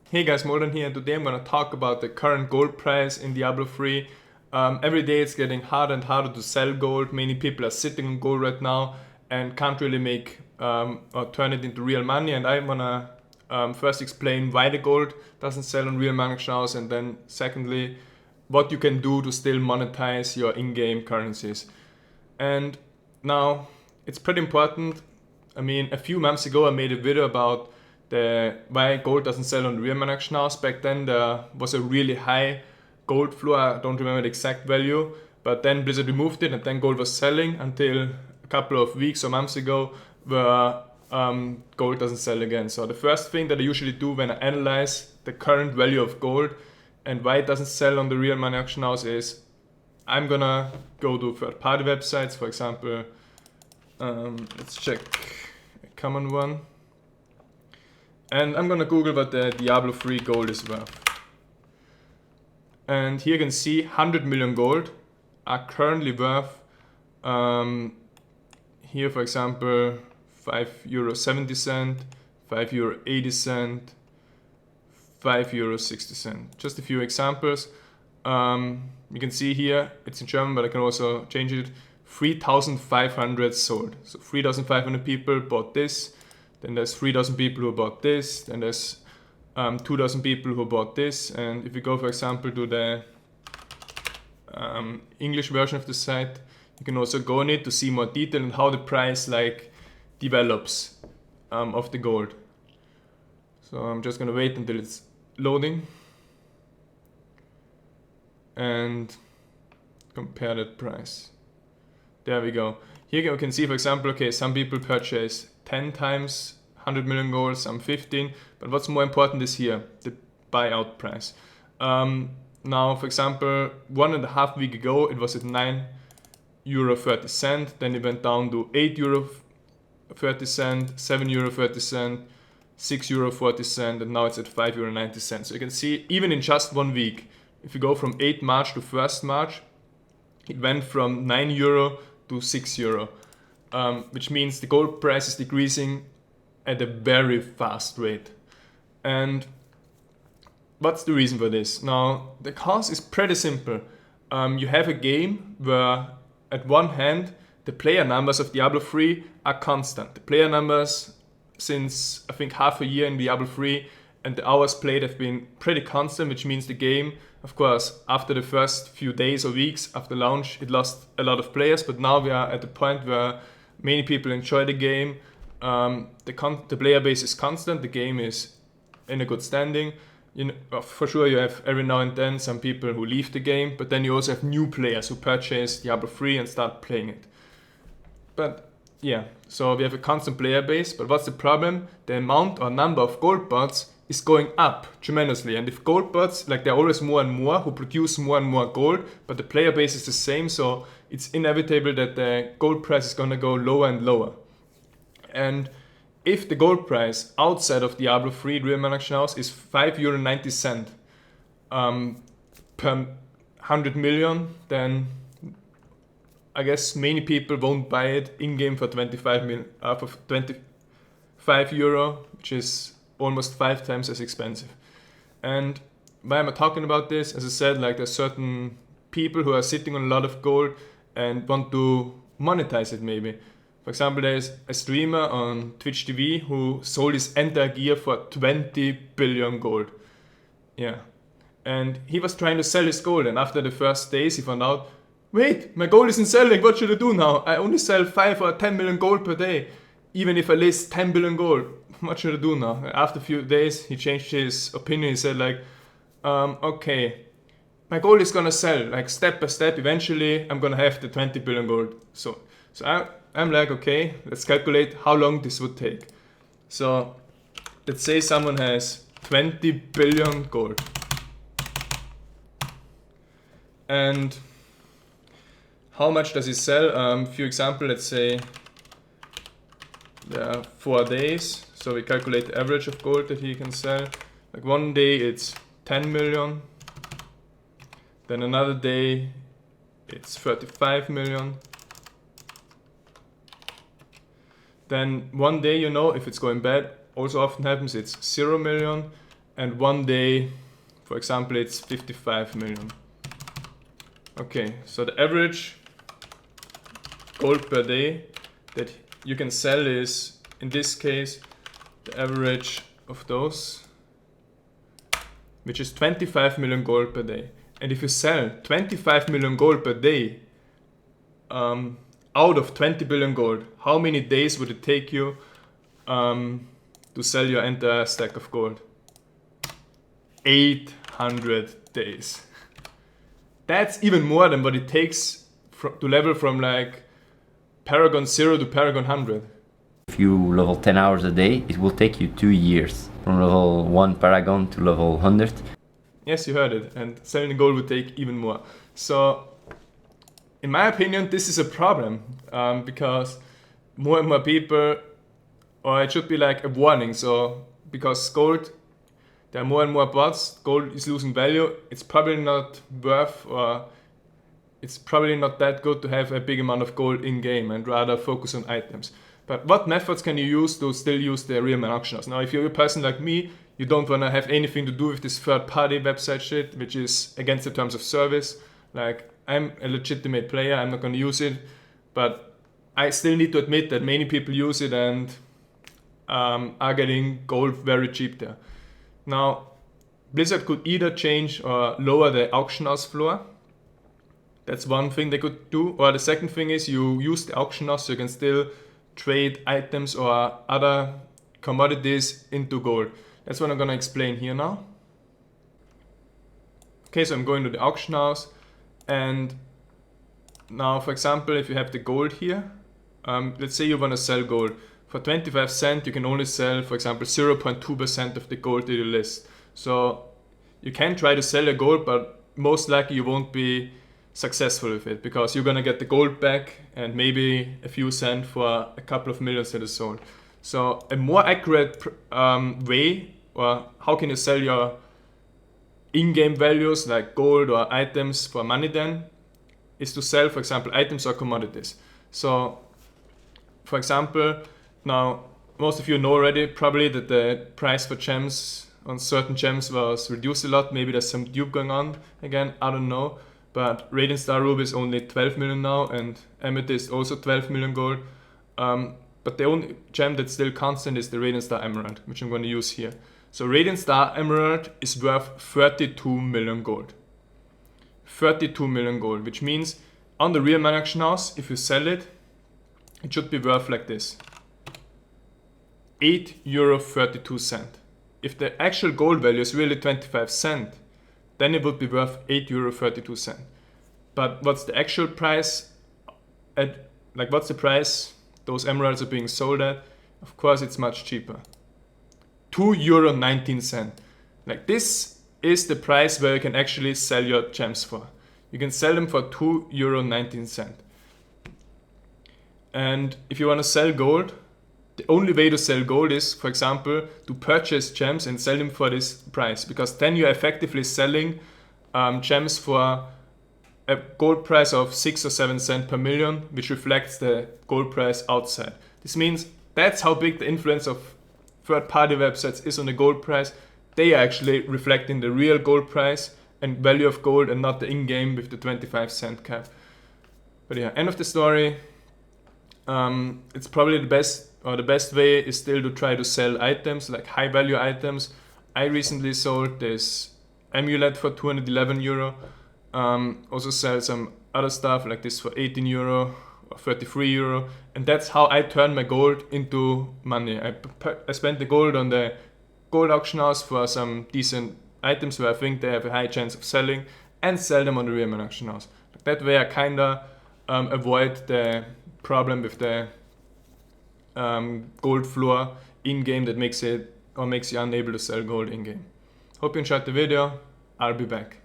Hey guys, Molden here, and today I'm gonna talk about the current gold price in Diablo 3. Every day it's getting harder and harder to sell gold. Many people are sitting on gold right now and can't really make or turn it into real money. And I'm gonna first explain why the gold doesn't sell on real money exchanges, and then secondly, what you can do to still monetize your in-game currencies. And now it's pretty important. I mean, a few months ago I made a video about the why gold doesn't sell on the real money exchange. Back then there was a really high gold floor. I don't remember the exact value, but then Blizzard removed it, and then gold was selling until a couple of weeks or months ago, where gold doesn't sell again. So the first thing that I usually do when I analyze the current value of gold and why it doesn't sell on the real money auction house is I'm gonna go to third-party websites. For example, let's check a common one. And I'm gonna Google what the Diablo 3 gold is worth. And here you can see 100 million gold are currently worth, here for example, €5.70, €5.80, €5.60. Just a few examples. You can see here, it's in German, but I can also change it. 3,500 sold. So 3,500 people bought this. Then there's 3,000 people who bought this. Then there's 2,000 people who bought this. And if you go, for example, to the English version of the site, you can also go on it to see more detail and how the price develops of the gold. So I'm just gonna wait until it's loading and compare that price. There we go. Here you can see, for example, okay, some people purchase 10 times 100 million gold, some 15, but what's more important is here, the buyout price. Now, for example, 1.5 weeks ago, it was at €9.30, then it went down to €8.30, €7.30, €6.40, and now it's at €5.90. So you can see, even in just 1 week, if you go from 8 March to 1st March, it went from €9 to €6, which means the gold price is decreasing at a very fast rate. And what's the reason for this? Now, the cause is pretty simple. You have a game where, at one hand, the player numbers of Diablo 3 are constant. The player numbers since, I think, half a year in Diablo 3 and the hours played have been pretty constant, which means the game, of course, after the first few days or weeks after launch, it lost a lot of players, but now we are at the point where many people enjoy the game. The player base is constant, the game is in a good standing. For sure you have every now and then some people who leave the game, but then you also have new players who purchase Diablo 3 and start playing it. But yeah, so we have a constant player base, but what's the problem? The amount or number of gold bots is going up tremendously. And if gold bots, there are always more and more who produce more and more gold, but the player base is the same, so it's inevitable that the gold price is gonna go lower and lower. And if the gold price outside of Diablo 3 real money house is €5.90 per 100 million, then I guess many people won't buy it in-game for 25 euro, which is almost 5 times as expensive. And why am I talking about this? As I said, there's certain people who are sitting on a lot of gold and want to monetize it maybe. For example, there's a streamer on Twitch TV who sold his entire gear for 20 billion gold. Yeah. And he was trying to sell his gold, and after the first days he found out, wait, my gold isn't selling, what should I do now? I only sell 5 or 10 million gold per day. Even if I list 10 billion gold, what should I do now? After a few days, he changed his opinion. He said okay, my gold is gonna sell, step by step. Eventually, I'm gonna have the 20 billion gold. So I'm okay, let's calculate how long this would take. So let's say someone has 20 billion gold. And how much does he sell? A few examples, let's say there are 4 days, so we calculate the average of gold that he can sell. One day it's 10 million, then another day it's 35 million. Then one day, if it's going bad, also often happens, it's 0 million. and one day, for example, it's 55 million. Okay, so the average gold per day that you can sell is, in this case, the average of those, which is 25 million gold per day. And if you sell 25 million gold per day out of 20 billion gold, how many days would it take you to sell your entire stack of gold? 800 days. That's even more than what it takes to level from like Paragon 0 to Paragon 100. If you level 10 hours a day, it will take you 2 years from level 1 Paragon to level 100. Yes, you heard it, and selling gold would take even more. So, in my opinion, this is a problem because more and more people, or it should be like a warning. So, because gold, there are more and more bots, gold is losing value, it's probably not worth, or it's probably not that good to have a big amount of gold in game and rather focus on items. But what methods can you use to still use the real man auction house? Now, if you're a person like me, you don't want to have anything to do with this third-party website shit, which is against the terms of service. Like, I'm a legitimate player, I'm not going to use it, but I still need to admit that many people use it and are getting gold very cheap there. Now, Blizzard could either change or lower the auction house floor. That's one thing they could do. Or the second thing is you use the auction house so you can still trade items or other commodities into gold. That's what I'm going to explain here now. Okay, so I'm going to the auction house, and now, for example, if you have the gold here, let's say you want to sell gold. For 25 cents, you can only sell, for example, 0.2% of the gold that you list. So you can try to sell your gold, but most likely you won't be successful with it because you're gonna get the gold back and maybe a few cents for a couple of millions that is sold. So a more accurate way, or how can you sell your in-game values like gold or items for money then, is to sell, for example, items or commodities. So, for example, now most of you know already probably that the price for gems on certain gems was reduced a lot. Maybe there's some dupe going on again, I don't know. But Radiant Star Ruby is only 12 million now, and Amethyst also 12 million gold. But the only gem that's still constant is the Radiant Star Emerald, which I'm going to use here. So Radiant Star Emerald is worth 32 million gold. 32 million gold, which means on the real man auction house, if you sell it, it should be worth like this. €8.32. If the actual gold value is really 25 cents, then it would be worth €8.32. But what's the actual price at, like what's the price those emeralds are being sold at? Of course it's much cheaper. €2.19. Like this is the price where you can actually sell your gems for. You can sell them for €2.19. And if you want to sell gold, the only way to sell gold is, for example, to purchase gems and sell them for this price, because then you're effectively selling gems for a gold price of 6 or 7 cents per million, which reflects the gold price outside. This means that's how big the influence of third-party websites is on the gold price. They are actually reflecting the real gold price and value of gold and not the in-game with the 25 cent cap. But yeah, end of the story. It's probably the best way is still to try to sell items, like high value items. I recently sold this amulet for €211. Also sell some other stuff like this for €18 or €33, and that's how I turn my gold into money. I spent the gold on the gold auction house for some decent items where I think they have a high chance of selling, and sell them on the real man auction house. That way I kinda avoid the problem with the gold floor in-game that makes you unable to sell gold in-game. Hope you enjoyed the video. I'll be back.